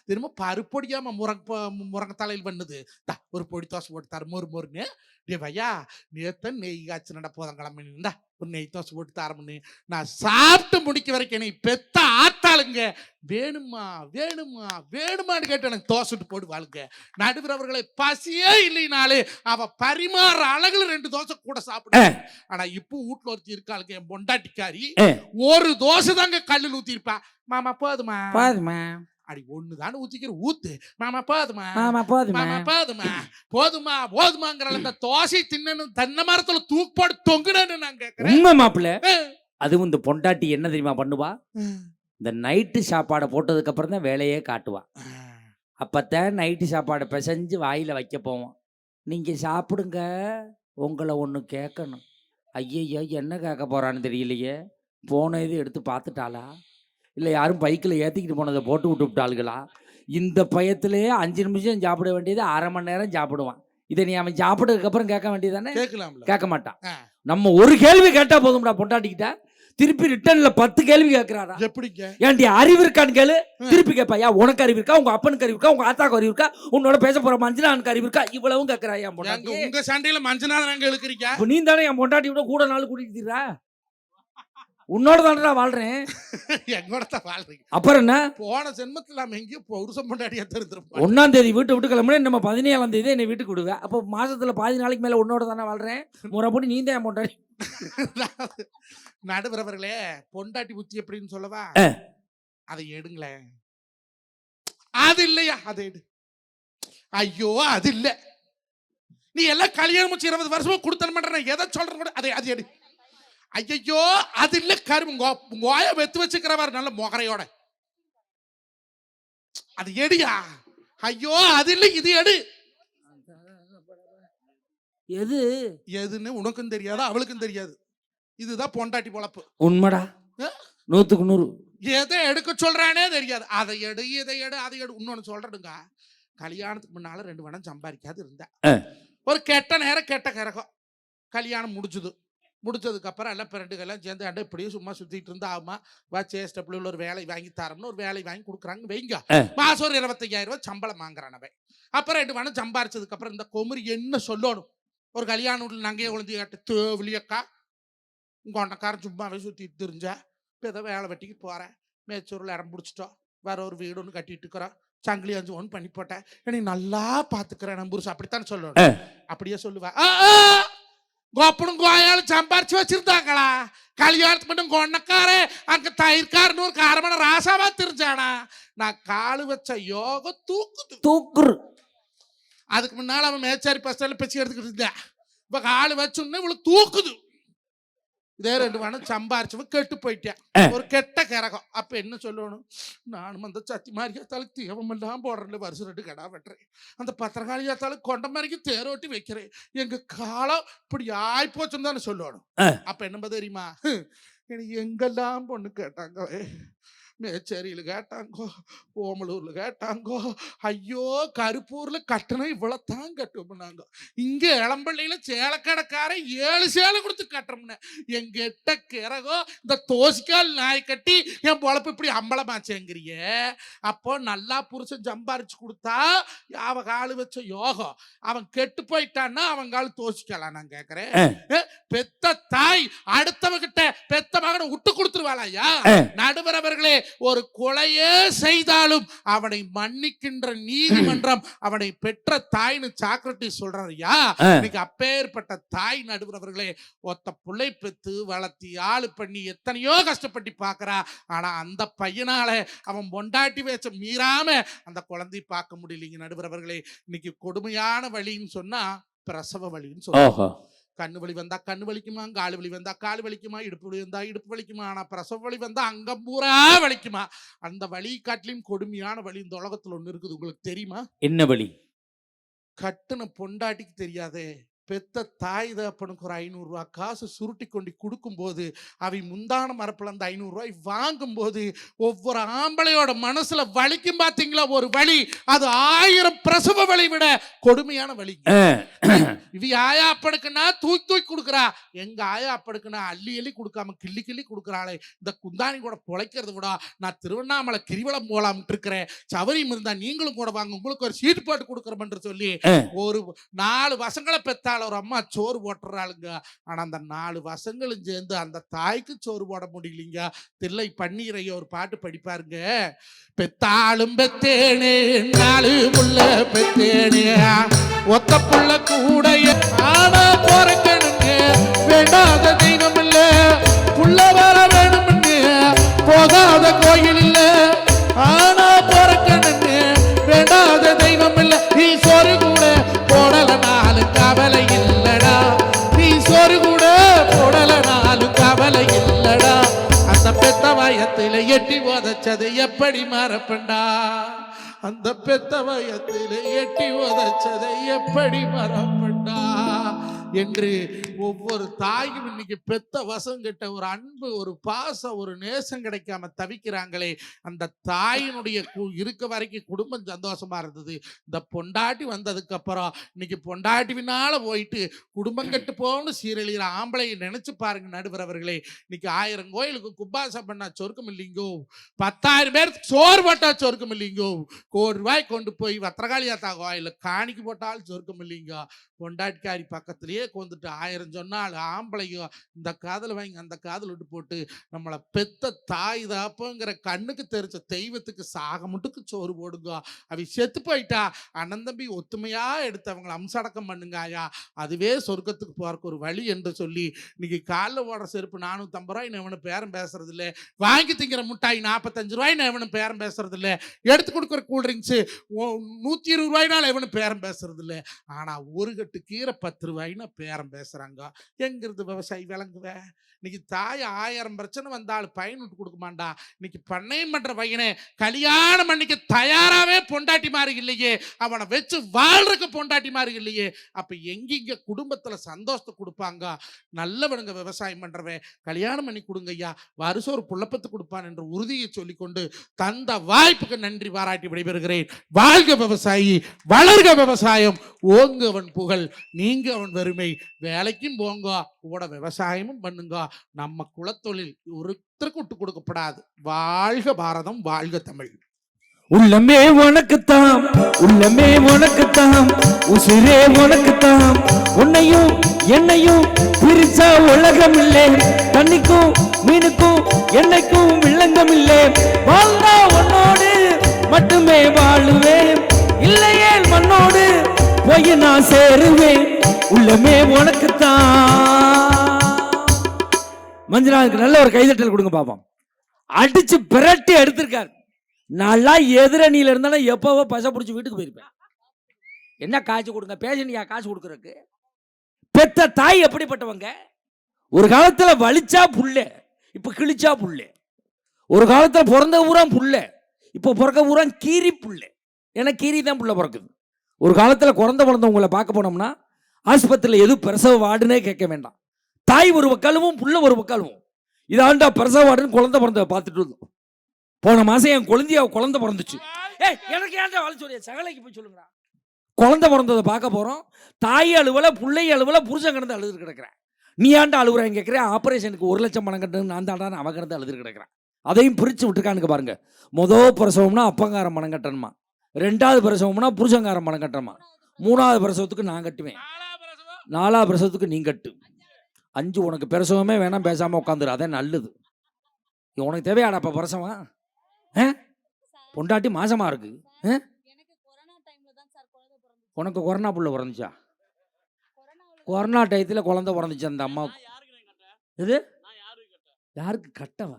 திரும்ப பருப்பொடியாம முருங்க தலையில் பண்ணுது. ஒரு பொடி தோசை போட்டு தர மொறுன்னு. டே பையா நேத்த நெய் காய்ச்சி நட போதங்கிழமை இருந்தா ஒரு நெய் தோசை போட்டு தரமுன்னு நான் சாப்பிட்டு முடிக்க வரைக்கும் என்னை பெத்த ஆத்தாளுங்க வேணுமா வேணுமான்னு கேட்டு எனக்கு தோசைட்டு போடுவாளுங்க. நடுவர் அவர்களை பசியே இல்லைனாலே அவ பரிமாற அழகுல 2 தோசை கூட சாப்பிட. ஆனா இப்போ வீட்டுல ஒருத்தி இருக்காளுங்க என் பொண்டாட்டிக்காரி, ஒரு தோசை தாங்க கல்லுல ஊத்தி இருப்பா. மாமா போதுமா அடி ஒண்ணுதானே ஊத்திக்கிற ஊத்து மாமா போதுமாங்கிற அந்த தோசை தின்னு தென்னை மரத்துல தூக்குப்பாடு தொங்குனு நான் கேக்குறேன். உண்மை மாப்பிள்ள. அதுவும் இந்த பொண்டாட்டி என்ன தெரியுமா பண்ணுவா? இந்த நைட்டு சாப்பாடை போட்டதுக்கு அப்புறம் தான் வேலையே காட்டுவா. அப்பத்தான் நைட்டு சாப்பாடை பிசைஞ்சு வாயில வைக்க போவோம். நீங்க சாப்பிடுங்க, உங்களை ஒண்ணு கேட்கணும். ஐயையோ என்ன கேட்க போறான்னு தெரியலையே. போன இது எடுத்து பார்த்துட்டாளா, இல்லை யாரும் பைக்கில் ஏற்றிக்கிட்டு போனதை போட்டு விட்டுவிட்டாளுகளா? இந்த பயத்திலே 5 நிமிஷம் சாப்பிட வேண்டியது 1/2 மணி நேரம் சாப்பிடுவான். இதை நீ அவன் சாப்பிட்டதுக்கு அப்புறம் கேட்க வேண்டியதானே? கேட்க மாட்டான். நம்ம ஒரு கேள்வி கேட்டா போதும்டா பொண்டாட்டிக்கிட்ட. திருப்பி ரிட்டர்ன்ல 10 கேள்வி கேட்கிறாரா? எப்படிங்க? ஏன்டி அறிவு இருக்கான்னு கேளு, திருப்பி கேட்பாயா? உனக்கு அறிவு இருக்கா? உங்க அப்பனுக்கு அறிவு இருக்கா? உங்க ஆத்தாக்கு அறிவு இருக்கா? உன்னோட பேச போற மஞ்சனானுக்கு அறிவு இருக்கா? இவ்வளவும் கேட்கிறா என் பொண்டாட்டி. உங்க சண்டையில மஞ்சனாங்க இழுக்கிறீங்க. நீ தானே என் பொண்டாட்டியோட கூட நாள் கூட்டிட்டு திரிறா. உன்னோட தானடா வாழ்றேன். எங்கோட தான் வாழ்றீங்க. அப்புறம் என்ன? போன ஜென்மத்துல நாம எங்கேயோ புருஷன் பொண்டாட்டியா தெரிஞ்சிருப்போம். 1ஆம் தேதி வீட்டை விட்டு கிளம்புனா நம்ம 17ஆம் தேதி என்னை வீட்டுக்கு விடுவேன். அப்போ மாசத்துல பாதி நாளைக்கு மேல உன்னோட தானே வாழ்றேன். முறைப்படி நீ தான் என் பொண்டாட்டி. நடுவரவர்களே, பொண்டாட்டி புத்தி எப்படின்னு சொல்லவா? அதை எடுங்களேன். அது இல்லையா? அதை எடு. ஐயோ அது இல்ல. நீ எல்லாம் கல்யாணம் முடிச்சு 20 வருஷமா கொடுத்தன மாட்டேன் எதை சொல்ற கூட அதை எடு. ஐயோ அது இல்ல. கருவாய வெத்து வச்சுக்கிறவர் நல்ல முகரையோட அது எடியா. ஐயோ அது இல்ல, இது எடு. எது எதுன்னு உனக்கும் தெரியாது, அவளுக்கும் தெரியாது. இதுதான் பொண்டாட்டி பொழப்பு. உண்மைடா, 100க்கு 100. எதை எடுக்க சொல்றானே தெரியாது. அதை எடு, இதை எடு, அதை எடு. இன்னொன்னு சொல்றதுங்க, கல்யாணத்துக்கு முன்னால 2 வருடம் சம்பாதிக்காது இருந்தேன். ஒரு கெட்ட நேரம் கெட்ட கரகம். கல்யாணம் முடிச்சதுக்கு அப்புறம் எல்லாம் ஃப்ரெண்டுகள்லாம் சேர்ந்து அண்டை இப்படியே சும்மா சுத்திட்டு இருந்தா ஆமா வா சேஸ்டபிள் ஒரு வேலை வாங்கி தரம்னு ஒரு வேலை வாங்கி கொடுக்குறாங்க வைங்க. மாசம் ஒரு 25,000 ரூபாய் சம்பளம் வாங்குறானவன். அப்புறம் 2 வருடம் சம்பாரிச்சதுக்கு அப்புறம் இந்த கொமுறி என்ன சொல்லணும்? ஒரு கல்யாண வீட்டில் நங்கையை ஒழுந்து கேட்டு தேவலியக்கா உங்க ஒன்னக்காரன் சும்மாவே சுத்திட்டு தெரிஞ்ச இப்போ ஏதோ வேலை வெட்டிக்கு போறேன், மேச்சூரில் இடம் பிடிச்சிட்டோம், வேற ஒரு வீடு ஒன்று கட்டிட்டு இருக்கிறோம், சங்கிலி 5 ஒன்று பண்ணி போட்டேன், எனக்கு நல்லா பாத்துக்கிறேன் நம்ம புருஷன். அப்படித்தான் சொல்லணும். அப்படியே சொல்லுவேன். கோப்பனும் கோயாலும் சம்பாரிச்சு வச்சிருந்தாங்களா? கல்யாணத்துக்கு மட்டும் கொன்னக்காரே அங்க தயிர்காரன்னு ஒரு காரமான ராசாவா தெரிஞ்சானா? நான் காலு வச்ச யோகம் தூக்குது. அதுக்கு முன்னால அவன் மேச்சாரி பஸ்டால பிச்சு எடுத்துக்கிட்டு இருந்தா. இப்ப காலு வச்சுன்னு இவ்வளவு தூக்குது. இதே 2 வருடம் சம்பாரிச்சவன் கெட்டு போயிட்டேன். ஒரு கெட்ட கரகம். அப்ப என்ன சொல்லணும்? நானும் அந்த சத்தி மாதிரியாத்தாலும் தீவமெல்லாம் போடுறேன், வருஷம் 2 கடா வெட்டுறேன், அந்த பத்திரகாளியாத்தாலும் கொண்ட மாதிரிக்கு தேரோட்டி வைக்கிறேன், எங்க காலம் இப்படி ஆயிப்போச்சுன்னு தானே சொல்லணும். அப்ப என்ன தெரியுமா? எனக்கு எங்கெல்லாம் பொண்ணு கேட்டாங்க, மேச்சேரியில கேட்டாங்கோ, ஓமலூர்ல கேட்டாங்கோ, ஐயோ கருப்பூர்ல கட்டணம் இவ்வளவுதான் கட்டும்னாங்க, இங்க இளம்பள்ளியில சேலக்கடைக்கார 7 சேலை கொடுத்து கட்டுறோம்னு. எங்கிட்ட கிறகோ இந்த தோசிக்கால் நாய் கட்டி என் பொழப்பு இப்படி அம்பலமாச்சேங்கிறிய. அப்போ நல்லா புருஷன் சம்பாரிச்சு கொடுத்தா அவ காலு வச்ச யோகம். அவன் கெட்டு போயிட்டான்னா அவன் காலு தோசிக்கலாம். நான் கேக்குறேன், பெத்த தாய் அடுத்தவகிட்ட பெத்த மகனை விட்டு கொடுத்துருவாளையா? நடுவரவர்களே, ஒரு கொலையே செய்தாலும் அவனை மன்னிக்கின்ற நீதிமன்றம் அவனை பெற்ற தாய்னு சாக்ரட்டிஸ் சொல்றாருயா. இன்னைக்கு அப்பேற்பட்ட தாய் நடுவரவர்களே ஒத்த புள்ளை பெத்து வளர்த்தி ஆளு பண்ணி எத்தனையோ கஷ்டப்பட்டு பாக்குறா. ஆனா அந்த பையனால அவன் பொண்டாட்டி வேச்ச மீறாம அந்த குழந்தை பார்க்க முடியலைங்க நடுவரவர்களே. இன்னைக்கு கொடுமையான வழின்னு சொன்னா பிரசவ வழின்னு சொல்லுவாங்க. கண்ணு வலி வந்தா கண்ணு வலிக்குமா, காலு வலி வந்தா காலு வலிக்குமா, இடுப்பு வலி வந்தா இடுப்பு வலிக்குமா, ஆனா பிரசவ வலி வந்தா அங்கம் பூரா வலிக்குமா. அந்த வலி காட்டிலும் கொடுமையான வலி இந்த உலகத்துல ஒண்ணு இருக்குது. உங்களுக்கு தெரியுமா? என்ன வலி? கட்டுன பொண்டாட்டிக்கு தெரியாதே, பெத்த தாய் தகப்பனுக்கு ஒரு 500 ரூபாய் காசு சுருட்டி கொண்டு கொடுக்கும் போது அவை முந்தான மரப்புல அந்த 500 ரூபாய் வாங்கும் போது ஒவ்வொரு ஆம்பளையோட மனசுல வலிக்கும் பாத்தீங்களா ஒரு வலி. அது 1000 பிரசவ வலி விட கொடுமையான வலி. இவ ஆயா அப்படுக்குன்னா தூக்கி கொடுக்குறா, எங்க ஆயா அப்படுக்குன்னா அள்ளி கொடுக்காம கிள்ளி கொடுக்குறாளே. இந்த குந்தாணி கூட பொழைக்கிறது விட நான் திருவண்ணாமலை கிரிவலம் போலாம்னு இருக்கிறேன், சவரியம் இருந்தா நீங்களும் கூட வாங்க, உங்களுக்கு ஒரு சீட்டு போட்டு கொடுக்குறோம்னு சொல்லி ஒரு 4 பசங்களை பெத்த ஒரு அம்மா சோறு போட்டுறாளுங்க. ஆனா அந்த 4 பசங்களும் சேர்ந்து அந்த தாய்க்கு சோறு போட முடியலீங்க. தில்லை பன்னீரைய ஒரு பாட்டு படிப்பாருங்க. பெத்தாலும் பெத்தேனே 4 புள்ள பெத்தேனே, ஒத்த புள்ள கூட ஆனா போறக்கணுங்க, வேண்டாத தெய்வம் இல்ல, புள்ள வர வேணும்னு போகாத கோயில் இல்ல, ஆனா போறக்கணுங்க, வேண்டாத தெய்வம் இல்ல, நீ சோறு கூட போடலனாலும் கவலை இல்லடா, நீ சோறு கூட போடலனாலும் கவலை இல்லடா, அந்த பெத்த வயத்தில எட்டி உதச்சதை எப்படி மறப்பண்டா, அந்த பெத்த வயத்தில எட்டி உதச்சதை எப்படி மறப்பண்டா. என்று ஒவ்வொரு தாயும் இன்னைக்கு பெத்த வசம் கிட்ட ஒரு அன்பு, ஒரு பாசம், ஒரு நேசம் கிடைக்காம தவிக்கிறாங்களே. அந்த தாயினுடைய இருக்க வரைக்கும் குடும்பம் சந்தோஷமா இருந்தது. இந்த பொண்டாட்டி வந்ததுக்கு அப்புறம் இன்னைக்கு பொண்டாட்டி பின்னால போயிட்டு குடும்பம் கெட்டு போகணும்னு சீரழிகிற ஆம்பளையை நினைச்சு பாருங்க நடுவர் அவர்களே. இன்னைக்கு 1000 கோயிலுக்கு கும்பாசம் பண்ணா சொர்க்கம் இல்லைங்கோ, 10,000 பேருக்கு சோறு போட்டா சொர்க்கம் இல்லைங்கோ, ₹1 கொண்டு போய் வத்திரகாளியாத்தா கோயில காணிக்கு போட்டாலும் சொர்க்கம் இல்லைங்க. பொண்டாட்டிக்காரி பக்கத்திலேயே கொண்டுட்டு 1000 சொன்னால் ஆம்பளையோ இந்த காதல் வாங்கி அந்த காதல் விட்டு போட்டு நம்மளை பெத்த தாய் தாப்பங்கிற கண்ணுக்கு தெரிச்ச தெய்வத்துக்கு சாக முட்டுக்கு சோறு போடுங்க. அவ செத்து போயிட்டா அண்ணன் தம்பி ஒத்துமையா எடுத்து அவங்களை அம்சடக்கம் பண்ணுங்க ஐயா, அதுவே சொர்க்கத்துக்கு போறக்கு ஒரு வழி என்று சொல்லி இன்னைக்கு காலில் ஓடுற செருப்பு ₹450 எவனும் பேரம் பேசுறது இல்லை, வாங்கி திங்கிற முட்டாய் ₹45 எவனும் பேரம் பேசுறது இல்லை, எடுத்து கொடுக்குற கூல்ட்ரிங்க்ஸ் ₹120 எவனும் பேரம் பேசுறது இல்லை. ஆனா ஒரு கட்டு கீரை ₹10 பேரம் பேசுறாங்க. எங்கிறது விவசாயி விளங்குவே? இன்னைக்கு தாய் 1000 பிரச்சனை வந்தாலும் பையன் விட்டு கொடுக்க மாட்டா. இன்னைக்கு பண்ணையம் பண்ற பையனே கல்யாணம் பண்ணிக்க தயாராவே பொண்டாட்டி மாதிரி இல்லையே, அவனை வச்சு வாழ்றதுக்கு பொண்டாட்டி மாதிரி இல்லையே. அப்ப எங்கிங்க குடும்பத்துல சந்தோஷத்தை கொடுப்பாங்க? நல்லவனுங்க விவசாயம் பண்றவன் கல்யாணம் பண்ணி கொடுங்க ஐயா, வருஷம் ஒரு புள்ளப்பத்து கொடுப்பான் என்ற உறுதியை சொல்லிக்கொண்டு தந்த வாய்ப்புக்கு நன்றி பாராட்டி விடைபெறுகிறேன். வாழ்க விவசாயி, வளர்க விவசாயம், ஓங்க அவன் புகழ், நீங்க அவன் வறுமை. வேலைக்கும் போங்க, கூட விவசாயமும் பண்ணுங்க. நம்ம குலத்தொழில் ஒருத்தருக்கு விட்டு கொடுக்கப்படாது. வாழ்க பாரதம், வாழ்க தமிழ். உள்ளமே உனக்குத்தான், உள்ளமே உனக்குத்தான், உசிரே உனக்குத்தான், உன்னையும் என்னையும் பிரிச்சா உலகம் இல்லை, தண்ணிக்கும் மீனுக்கும் என்னைக்கும் வில்லங்கம் இல்லை, வாழ்ந்தா உன்னோடு மட்டுமே வாழுவேன், இல்லையே மண்ணோடு போய் நான் சேருவேன், உள்ளமே உனக்குத்தான். மஞ்சளாவுக்கு நல்ல ஒரு கைதட்டல் கொடுங்க பாப்போம். அடிச்சு பிரட்டி எடுத்திருக்காரு. நல்லா எதிரணியில இருந்தா எப்பவோ பச பிடிச்சி வீட்டுக்கு போயிருப்பேன். என்ன காசு கொடுங்க, பேசணியா காசு கொடுக்கறதுக்கு? பெத்த தாய் எப்படிப்பட்டவங்க? ஒரு காலத்துல வலிச்சா புள்ள, இப்ப கிழிச்சா புள்ள. ஒரு காலத்துல பிறந்த ஊரா புள்ள, இப்ப பிறக்க ஊரா கீரி புள்ள. ஏன்னா கீரி தான் புள்ள பிறக்குது. ஒரு காலத்துல பிறந்தவங்களை பார்க்க போனோம்னா ஆஸ்பத்திரியில் எது பிரசவ வார்டுனே கேட்க வேண்டாம். தாய் ஒரு பக்காலும் புள்ள ஒரு பக்காலும். இதாண்டா பிரசவ வார்டுன்னு குழந்தை பிறந்த பார்த்துட்டு இருந்தோம். போன மாசம் என் குழந்தை பிறந்துச்சு. எனக்கு ஏன்டா வாழ சொல்லிய சகலைக்கு போய் சொல்லுங்க. குழந்தை பிறந்ததை பார்க்க போறோம். தாய் அழுவல, பிள்ளை அழுவல, புருஷன் கிடந்து அழுது கிடக்குறேன். நீ ஏன்டா அழுகுறேன் கேட்கிறேன். ஆபரேஷனுக்கு 1 லட்சம் பணம் கட்டணும், நான் தாண்டான்னு அவன் கிடந்து அழுது கிடக்குறேன். அதையும் பிரிச்சு விட்டுருக்கானுங்க பாருங்க. முதல் பிரசவம்னா அப்பங்காரம் பணம் கட்டணுமா, 2வது பிரசவம்னா புருஷங்காரம் பணம் கட்டணுமா, 3வது பிரசவத்துக்கு நான் கட்டுவேன், 4வது பிரசவத்துக்கு நீ கட்டு, 5 உனக்கு பிரசவமே வேணாம், பேசாம உட்காந்துரு, அதே நல்லது. உனக்கு தேவையாடாப்பா பிரசவம்? பொண்டாட்டி மாசமா இருக்கு, உனக்கு கொரோனா புள்ள பிறந்துச்சா? கொரோனா டயத்தில் குழந்தை பிறந்துச்சு அந்த அம்மாவுக்கு. இது யாருக்கு கட்டவா?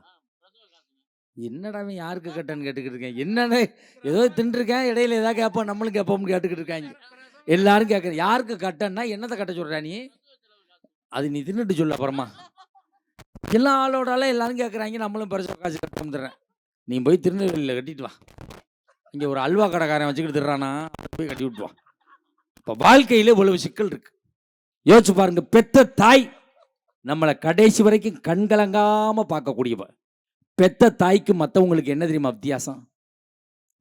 என்னடா யாருக்கு கட்டன்னு கேட்டுக்கிட்டு இருக்கேன். என்னன்னு ஏதோ தின்றுருக்கேன், இடையில ஏதாவது கேட்போம், நம்மளும் கேட்போம்னு கேட்டுக்கிட்டு இருக்காங்க. எல்லாரும் கேட்குறேன் யாருக்கு கட்டன்னா என்னத்தை கட்ட சொல்கிறா நீ? அது நீ தின்னுட்டு சொல்ல அப்புறமா. எல்லா ஆளோடால எல்லாரும் கேட்குறாங்க, நம்மளும் பரிசு காசு கட்ட வந்துடுறேன். நீ போய் திருநெல்வேலியில் கட்டிட்டு வா. இங்கே ஒரு அல்வா கடைக்காரன் வச்சுக்கிட்டு திடுறானா, போய் கட்டி விட்டு வா. இப்போ வாழ்க்கையில் இவ்வளவு சிக்கல் இருக்கு. யோசிச்சு பாருங்க. பெத்த தாய் நம்மளை கடைசி வரைக்கும் கண்கலங்காம பார்க்கக்கூடியவ. பெத்த தாய்க்கு மற்றவங்களுக்கு என்ன தெரியுமா வித்தியாசம்?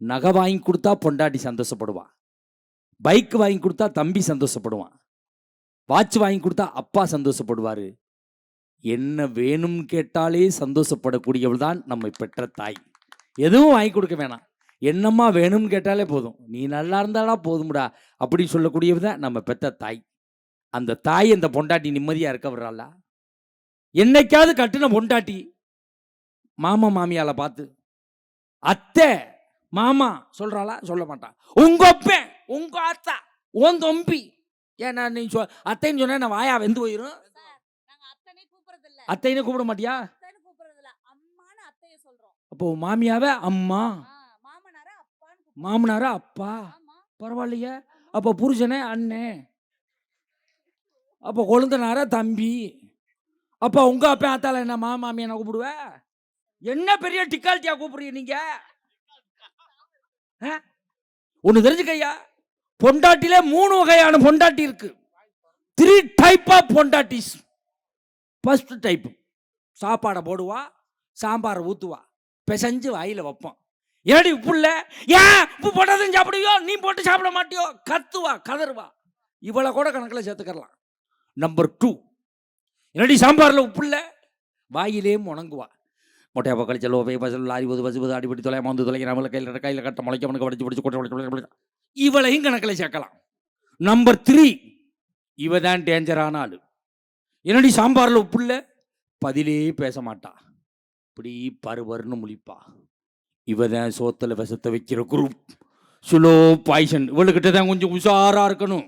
நகை வாங்கி கொடுத்தா பொண்டாட்டி சந்தோஷப்படுவான், பைக் வாங்கி கொடுத்தா தம்பி சந்தோஷப்படுவான், வாட்ச் வாங்கி கொடுத்தா அப்பா சந்தோஷப்படுவாரு. என்ன வேணும்னு கேட்டாலே சந்தோஷப்படக்கூடியவள் தான் நம்மை பெற்ற தாய். எதுவும் வாங்கி கொடுக்க வேணாம், என்னம்மா வேணும்னு கேட்டாலே போதும், நீ நல்லா இருந்தாடா போதும்டா அப்படின்னு சொல்லக்கூடியவ தான் நம்ம பெற்ற தாய். அந்த தாய் அந்த பொண்டாட்டி நிம்மதியா இருக்க விடுறாளா? என்னைக்காவது கட்டின பொண்டாட்டி மாமா மாமியால பார்த்து அத்தை மாமா சொல்றாளா? சொல்ல மாட்டான். உங்க அப்பன், உங்க அத்தா, உன் தம்பி. ஏன்னா நீ அத்தைன்னு சொன்ன நான் வாயா வெந்து போயிரும். அத்தைன்னு கூப்பிட மாட்டியா? அப்போ மாமியாவே அம்மா, மாமனார அப்பா, பரவாயில்லையே. அப்போ புருஷனே அண்ணே, அப்போ கொழுந்தனார தம்பி, அப்போ உங்க அப்பா அத்தால என்ன மாமியா நான் கூப்பிடுவேன்? என்ன பெரிய டிக்கால்ட்டியா கூப்பிடுறீங்க நீங்க? ஒண்ணு தெரிஞ்சுக்கையா, பொண்டாட்டில 3 வகையான பொண்டாட்டி இருக்கு. 3 டைப் ஆஃப் பொண்டாட்டிஸ். ஃபர்ஸ்ட் டைப், சாப்பாடை போடுவா, சாம்பாரை ஊற்றுவா, பிசைஞ்சு வாயில் வைப்பான். ஏடி உப்பு இல்லை, ஏன் உப்பு போட்டதும் சாப்பிடுவியோ, நீ போட்டு சாப்பிட மாட்டியோ, கத்துவா கதறுவா. இவளை கூட கணக்கில் சேர்த்துக்கலாம். நம்பர் 2, என்னடி சாம்பாரில் உப்பு இல்லை, வாயிலே முணங்குவா. மொட்டையா பக்கம் செல்வ போய் பசல் லாரி போது பசு அடிப்படி தொலை மாந்து தொலைங்க நம்மள கையில் கட்ட முளைக்க அவனுக்கு படிச்சு படிச்சு கொட்ட இவளையும் கணக்கில் சேர்க்கலாம். நம்பர் 3, இவ தான் டேஞ்சரான ஆளு. என்னடி சாம்பாரில் உப்பு இல்லை, பதிலே பேச மாட்டா, இப்படி பருவருன்னு முழிப்பா. இவ தான் சோத்தில் விஷத்தை வைக்கிற குரூப், ஸ்லோ பாய்சன். இவளுக்கிட்ட தான் கொஞ்சம் உஷாரா இருக்கணும்.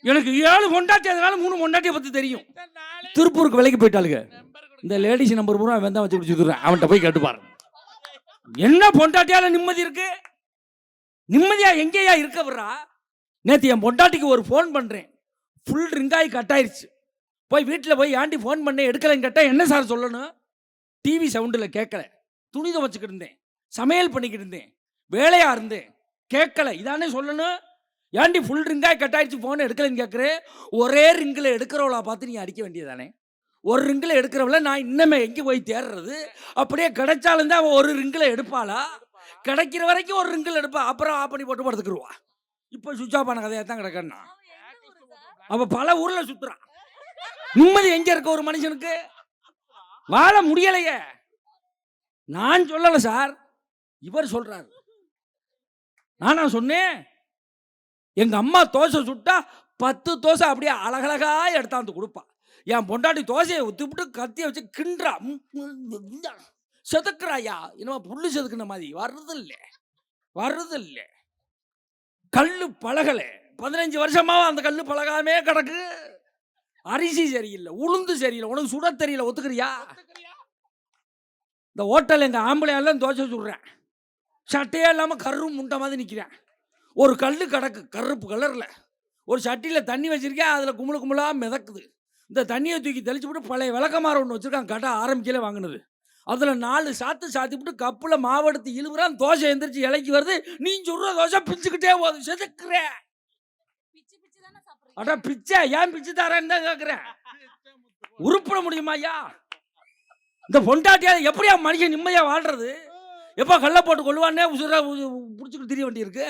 எனக்கு 7 பொண்டாட்டி, அதனால 3 பொண்டாட்டியை பற்றி தெரியும். திருப்பூருக்கு விலைக்கு போயிட்டாளுங்க. இந்த லேடிஸ் நம்பர் பூரா அவன் தான் வச்சு குடிச்சுக்கிறேன். அவன்கிட்ட போய் கேட்டுப்பாரு, என்ன பொண்டாட்டியால நிம்மதி இருக்கு? நிம்மதியா எங்கேயா இருக்க விடுறா? நேற்று என் பொண்டாட்டிக்கு ஒரு ஃபோன் பண்ணுறேன், ஃபுல் ரிங்காய் கட் ஆயிடுச்சு. போய் வீட்டில் போய் ஆண்டி ஃபோன் பண்ணி எடுக்கலைன்னு கேட்டால் என்ன சார் சொல்லணும்? டிவி சவுண்டில் கேட்கல, துணி துவைச்சிக்கிட்டு இருந்தேன், சமையல் பண்ணிக்கிட்டு இருந்தேன், வேலையாக இருந்தேன், கேட்கல, இதானே சொல்லணும்? ஏண்டி ஃபுல் ரிங்காய் கட் ஆயிடுச்சு ஃபோன் எடுக்கலைன்னு கேட்குறேன். ஒரே ரிங்கில் எடுக்கிறவளா பார்த்து நீ அடிக்க வேண்டியதானே? ஒரு ரிங்கில் எடுக்கிறவள நான் இன்னமே எங்கே போய் தேடுறது? அப்படியே கிடைச்சாலும் தான் அவன் ஒரு ரிங்கில் எடுப்பாளா? கிடைக்கிற வரைக்கும் ஒரு ரிங்கில் எடுப்பா, அப்புறம் ஆஃப் பண்ணி போட்டு படுத்துக்குருவா. இப்போ சுவிட்ச் ஆஃப் ஆன கதையாக தான் கிடக்கண்ணா. அவள் பல ஊரில் சுற்றுறான். நிம்மதி எங்கே இருக்க ஒரு மனுஷனுக்கு? வாழ முடியலையே. நான் சொல்லலை சார், இவர் சொல்றாரு. நானா சொன்னேன்? எங்க அம்மா தோசை சுட்டா 10 தோசை அப்படியே அழகழகா எடுத்தாந்து கொடுப்பா. என் பொண்டாட்டி தோசையை ஊற்றிவிட்டு கத்தியை வச்சு கிண்டுறா, செதுக்குறாயா, என்னமா புல்லு செதுக்குன மாதிரி. வர்றது இல்லை. கல்லு பழகலை, 15 வருஷமாவும் அந்த கல்லு பழகாமே கிடக்கு. அரிசி சரியில்லை, உளுந்து சரியில்லை, உனக்கு சுட தெரியல, ஒத்துக்கிறியா? இந்த ஹோட்டல் எங்கள் ஆம்பளையெல்லாம் தோசை சுடுறேன், சட்டையே இல்லாமல் கரு முண்டை மாதிரி நிற்கிறேன். ஒரு கல் கிடக்கு கருப்பு கலரில், ஒரு சட்டியில் தண்ணி வச்சிருக்கேன், அதில் கும்பலாக மிதக்குது. இந்த தண்ணியை தூக்கி தெளிச்சு விட்டு பழைய விளக்கமாற ஒன்று வச்சுருக்கான், கடை ஆரம்பிக்கல வாங்கினது. அதில் 4 சாத்திவிட்டு கப்பில் மாவெடுத்து இழுவுறான், தோசை எந்திரிச்சு இலைக்கு வருது. நீ சொல்கிற தோசை பிச்சுக்கிட்டே போகுது, செதுக்குறேன். அட பிச்சை, ஏன் பிச்சு தரேன்னு தான் கேட்குறேன். உருப்பிட முடியுமா ஐயா? இந்த பொண்டாட்டியா எப்படியா மனுஷன் நிம்மதியாக வாழ்றது? எப்போ கல்ல போட்டு கொள்வானே உசுர பிடிச்சிக்கிட்டு தெரிய வேண்டியிருக்கு.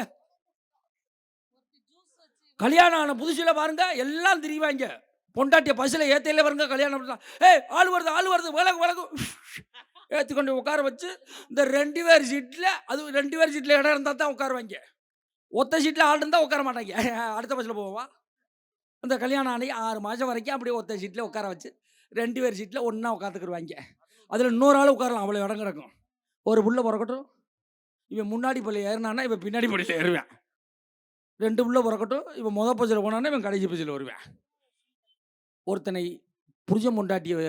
கல்யாணம் ஆன புதுசில் பாருங்க, எல்லாம் திரிவாங்க. பொண்டாட்டிய பஸ்ஸில் ஏத்தையில பாருங்க, கல்யாணம் ஆள் வருது விலகு ஏற்றி கொண்டு உட்கார வச்சு, இந்த 2 பேர் சீட்டில், அது 2 பேர் சீட்டில் இடம் இருந்தால் தான் உட்காருவாங்க. ஒத்த சீட்டில் ஆள் இருந்தால் உட்கார மாட்டாங்க, அடுத்த பஸ்ஸில் போவா. அந்த கல்யாணம் ஆனி 6 மாதம் வரைக்கும் அப்படியே ஒத்த சீட்டில் உட்கார வச்சு 2 பேர் சீட்டில் ஒன்றா உட்காந்துக்குருவாங்க. அதில் இன்னொரு ஆள் உட்காரலாம், அவ்வளோ இடம் கிடக்கும். ஒரு புள்ள பிறக்கட்டும், இவன் முன்னாடி பள்ளி ஏறினான்னா இவன் பின்னாடி பள்ளியில் ஏறுவேன். 2 புள்ள பிறக்கட்டும், இவன் மொதல் பஸ்ஸில் போனான்னா இவன் கடைசி பஸ்ஸில் வருவேன். ஒருத்தனை புருஷன் பொண்டாட்டியை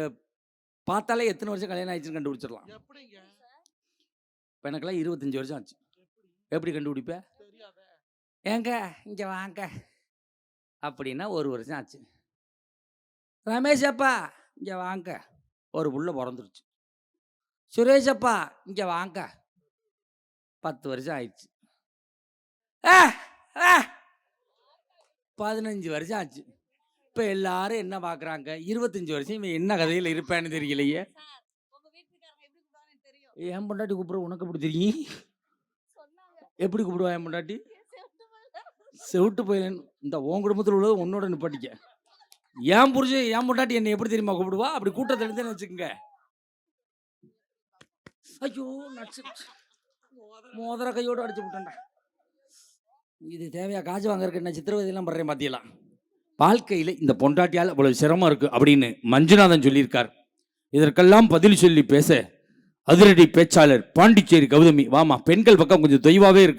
பார்த்தாலே எத்தனை வருஷம் கல்யாணம் ஆயிடுச்சுன்னு கண்டுபிடிச்சிடலாம். இப்போ எனக்கெல்லாம் 25 வருஷம் ஆச்சு. எப்படி கண்டுபிடிப்பேன்? ஏங்க இங்கே வாங்க அப்படின்னா 1 வருஷம் ஆச்சு. ரமேஷ் அப்பா இங்கே வாங்க, ஒரு புள்ள பிறந்துருச்சு. சுரேஷ் அப்பா இங்கே வாங்க, 10 வருஷம் ஆயிடுச்சு. 15 வருஷம் ஆச்சு. இப்போ எல்லாரும் என்ன பார்க்குறாங்க? 25 வருஷம் இவன் என்ன கதையில் இருப்பேன்னு தெரியலையே. என் பொண்டாட்டி கூப்பிடுற உனக்கு எப்படி தெரியும்? எப்படி கூப்பிடுவா என் பொண்டாட்டி? செவிட்டு போயில. இந்த உன் குடும்பத்தில் உள்ளது உன்னோட நிப்பாட்டிக்க. என் புருஷன் என் பொண்டாட்டி என்னை எப்படி தெரியுமா கூப்பிடுவா? அப்படி கூட்டத்தை எடுத்துன்னு வச்சுக்கோங்க. ஐயோ நச்சு, மோதிர கையோடு அடிச்சு விட்டேன்டா. இது தேவையா? காசு வாங்கறதுக்கு என்ன சித்திரவதையெல்லாம் பண்றேன் பாத்தியலாம். வாழ்க்கையில் இந்த பொண்டாட்டியால் அவ்வளவு சிரமம் இருக்கு அப்படின்னு மஞ்சுநாதன் சொல்லியிருக்கார். இதற்கெல்லாம் பதில் சொல்லி பேச அதிரடி பேச்சாளர் பாண்டிச்சேரி கௌதமி. வாமா, பெண்கள் பக்கம் கொஞ்சம் தொய்வாவே இருக்கு.